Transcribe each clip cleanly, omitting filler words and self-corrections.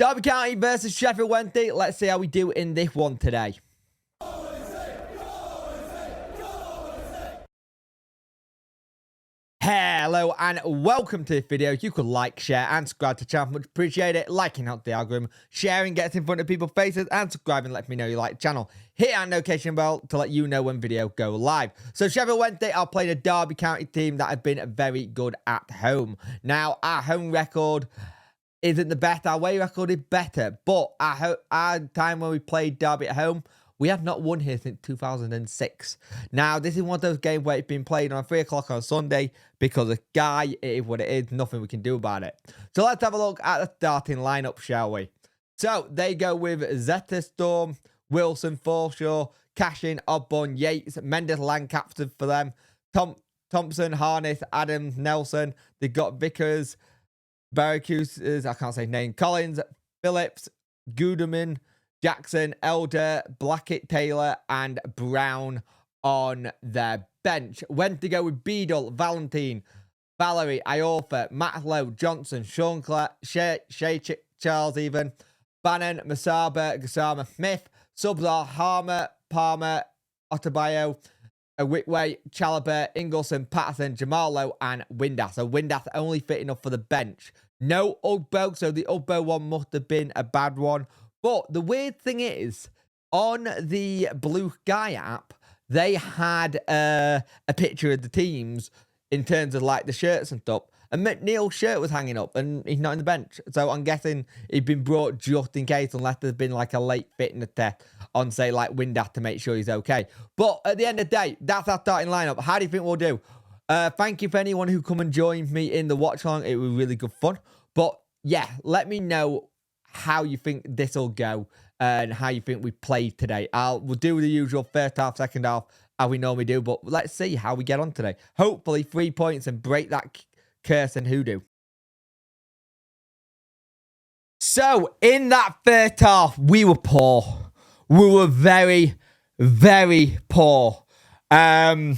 Derby County versus Sheffield Wednesday. Let's see how we do in this one today. Hello and welcome to this video. You could like, share and subscribe to the channel. Much appreciate it. Liking helps the algorithm. Sharing gets in front of people's faces, and subscribing lets me know you like the channel. Hit that notification bell to let you know when videos go live. So Sheffield Wednesday are playing a Derby County team that have been very good at home. Now our home record isn't the best. Our away record is better, but our time when we played Derby at home, we have not won here since 2006. Now, this is one of those games where it's been played on 3 o'clock on Sunday because of Guy. It is what it is. Nothing we can do about it. So let's have a look at the starting lineup, shall we? So they go with Zeta, Storm, Wilson, Forshaw, Cashin, Osborne, Yates, Mendes, Lancaster for them, Thompson, Harness, Adams, Nelson. They've got Vickers, Barracudas, I can't say his name, Collins, Phillips, Guderman, Jackson, Elder, Blackett, Taylor, and Brown on their bench. Went to go with Beadle, Valentine, Valerie, Iorfa, Matt Lowe, Johnson, Sean Clark, Shay Charles even, Bannon, Masaba, Gasama, Smith, subs are Harmer, Palmer, Otabayo, Whitway, Chalobah, Ingleson, Patterson, Jamalo, and Windass. So Windass only fit enough for the bench. No Ugbo, so the Ugbo one must have been a bad one. But the weird thing is, on the Blue Sky app, they had a picture of the teams in terms of like the shirts and stuff. And McNeil's shirt was hanging up and he's not in the bench. So I'm guessing he'd been brought just in case, unless there's been like a late fitness test on, say, like Windass to make sure he's okay. But at the end of the day, that's our starting lineup. How do you think we'll do? Thank you for anyone who come and joined me in the watch along. It was really good fun. But yeah, let me know how you think this will go and how you think we played today. We'll do the usual first half, second half, as we normally do. But let's see how we get on today. Hopefully 3 points and break that curse and hoodoo. So in that first half, we were poor. We were very, very poor. I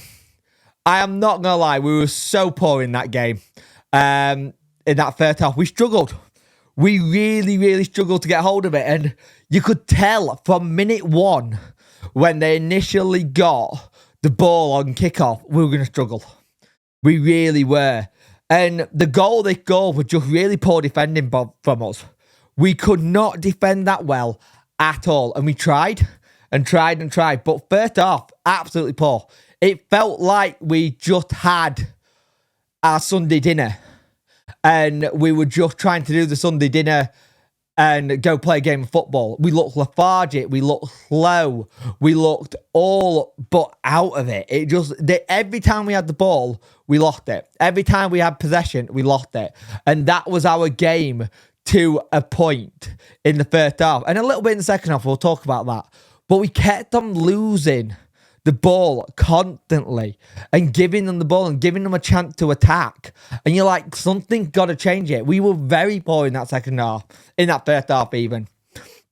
am not gonna lie, we were so poor in that game. In that first half, we struggled. We really, really struggled to get hold of it. And you could tell from minute one, when they initially got the ball on kickoff, we were going to struggle. We really were. And the goal they scored was just really poor defending from us. We could not defend that well at all. And we tried and tried and tried. But first half, absolutely poor. It felt like we just had our Sunday dinner. And we were just trying to do the Sunday dinner and go play a game of football. We looked lethargic. We looked slow. We looked all but out of it. Every time we had the ball, we lost it. Every time we had possession, we lost it. And that was our game to a point in the first half. And a little bit in the second half, we'll talk about that. But we kept on losing the ball constantly and giving them the ball and giving them a chance to attack. And you're like, something's got to change it. We were very poor in that second half, in that first half even,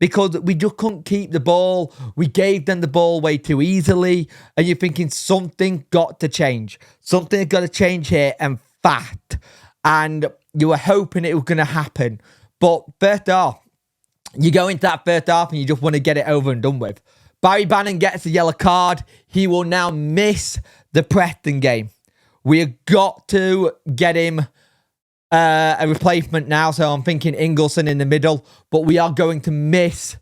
because we just couldn't keep the ball. We gave them the ball way too easily. And you're thinking something got to change. Something got to change here and fast. And you were hoping it was going to happen. But first half, you go into that first half and you just want to get it over and done with. Barry Bannon gets a yellow card. He will now miss the Preston game. We have got to get him a replacement now. So I'm thinking Ingleson in the middle. But we are going to miss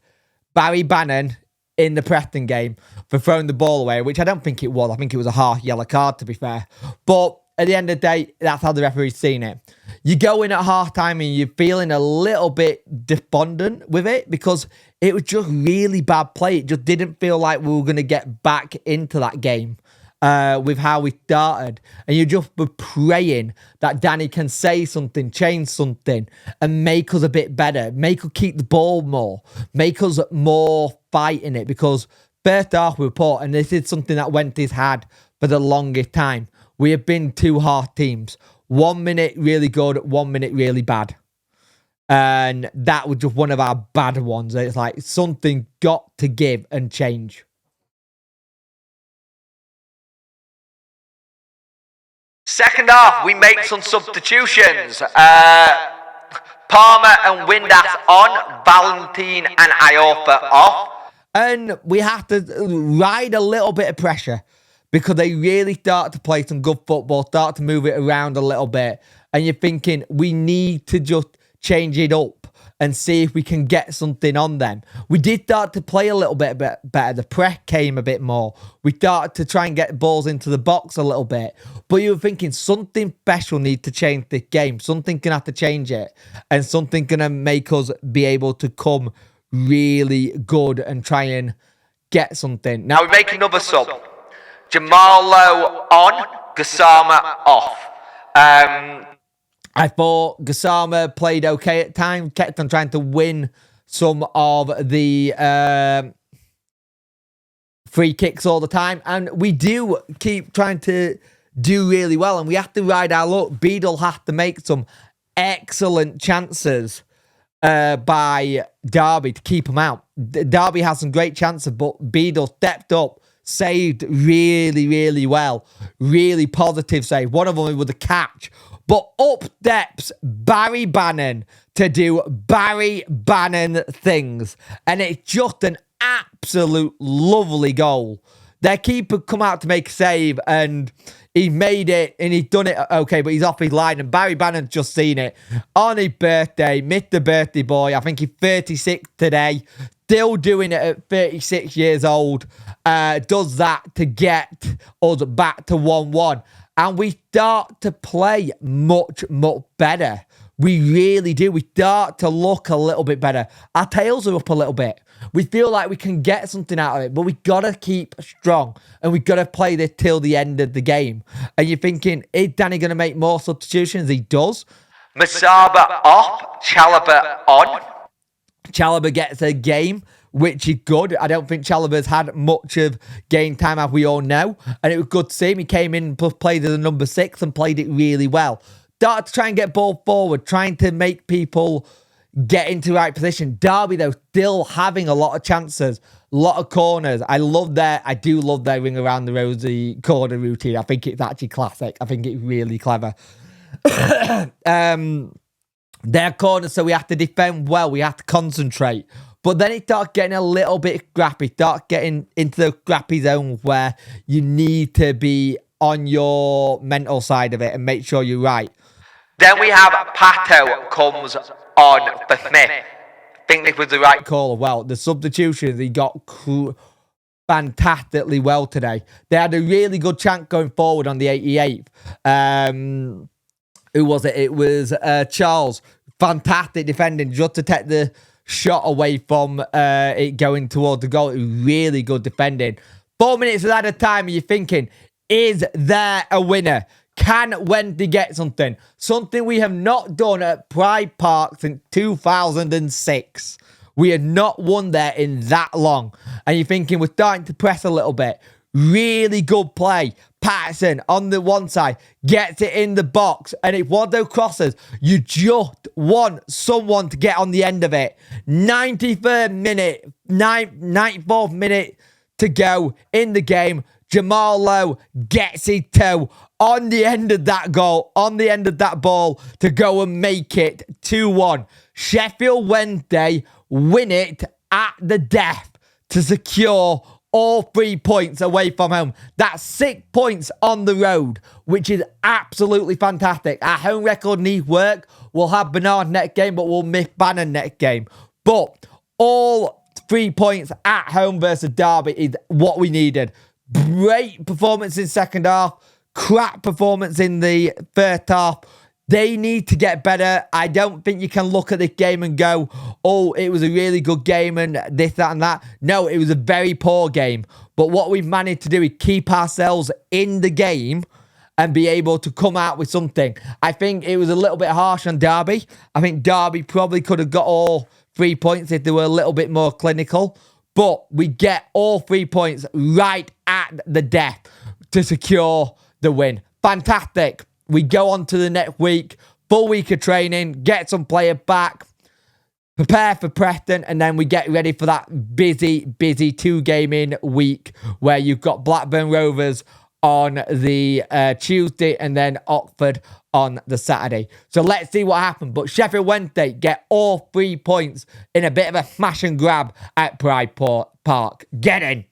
Barry Bannon in the Preston game for throwing the ball away, which I don't think it was. I think it was a half yellow card, to be fair. But at the end of the day, that's how the referee's seen it. You go in at halftime and you're feeling a little bit despondent with it because it was just really bad play. It just didn't feel like we were going to get back into that game with how we started. And you just were praying that Danny can say something, change something, and make us a bit better. Make us keep the ball more. Make us more fight in it, because first half we were poor, and this is something that Wendy's had for the longest time. We have been two half teams. 1 minute really good, 1 minute really bad. And that was just one of our bad ones. It's like something got to give and change. Second half, we make some substitutions. Palmer and Windass on, Valentine and Iorfa off. And we have to ride a little bit of pressure because they really start to play some good football, start to move it around a little bit. And you're thinking, we need to just change it up and see if we can get something on them. We did start to play a little bit better. The press came a bit more. We started to try and get balls into the box a little bit. But you were thinking something special needs to change this game. Something can have to change it. And something going to make us be able to come really good and try and get something. Now we make another sub. Jamalo on, Gassama off. I thought Gassama played okay at times, kept on trying to win some of the free kicks all the time. And we do keep trying to do really well. And we have to ride our luck. Beadle has to make some excellent chances by Derby to keep them out. Derby has some great chances, but Beadle stepped up, saved really, really well. Really positive save. One of them with a catch. But up steps Barry Bannon to do Barry Bannon things. And it's just an absolute lovely goal. Their keeper come out to make a save and he made it and he's done it okay, but he's off his line. And Barry Bannon's just seen it on his birthday, Mr. Birthday Boy. I think he's 36 today. Still doing it at 36 years old. Does that to get us back to 1-1. And we start to play much, much better. We really do. We start to look a little bit better. Our tails are up a little bit. We feel like we can get something out of it, but we got to keep strong and we got to play this till the end of the game. And you're thinking, is Danny going to make more substitutions? He does. Masaba off, Chalobah on. Chalobah gets a game, which is good. I don't think Chalobah's had much of game time, as we all know. And it was good to see him. He came in and played as a number 6 and played it really well. Started to try and get ball forward, trying to make people get into the right position. Derby, though, still having a lot of chances, a lot of corners. I do love their ring around the rosy corner routine. I think it's actually classic. I think it's really clever. Their corners, so we have to defend well. We have to concentrate. But then it starts getting a little bit scrappy. Start getting into the scrappy zone where you need to be on your mental side of it and make sure you're right. Then we have Pato comes on for Smith. I think this was the right call. Well, the substitutions, he got fantastically well today. They had a really good chance going forward on the 88th. Who was it? It was Charles. Fantastic defending just to take the shot away from it going towards the goal. It was really good defending. 4 minutes at a time, and you're thinking, is there a winner? Can Wendy get something? Something we have not done at Pride Park since 2006. We had not won there in that long. And you're thinking, we're starting to press a little bit. Really good play. Patterson on the one side gets it in the box, and if one of those crosses, you just want someone to get on the end of it. 94th minute to go in the game. Jamal Lowe gets his toe on the end of that goal, on the end of that ball to go and make it 2-1. Sheffield Wednesday win it at the death to secure all 3 points away from home. That's 6 points on the road, which is absolutely fantastic. Our home record needs work. We'll have Bernard next game, but we'll miss Bannon next game. But all 3 points at home versus Derby is what we needed. Great performance in second half. Crap performance in the first half. They need to get better. I don't think you can look at this game and go, oh, it was a really good game and this, that, and that. No, it was a very poor game. But what we've managed to do is keep ourselves in the game and be able to come out with something. I think it was a little bit harsh on Derby. I think Derby probably could have got all 3 points if they were a little bit more clinical. But we get all 3 points right at the death to secure the win. Fantastic. We go on to the next week, full week of training, get some players back, prepare for Preston, and then we get ready for that busy 2-game-in week where you've got Blackburn Rovers on the Tuesday, and then Oxford on the Saturday. So let's see what happens. But Sheffield Wednesday get all 3 points in a bit of a smash and grab at Pride Park. Get in.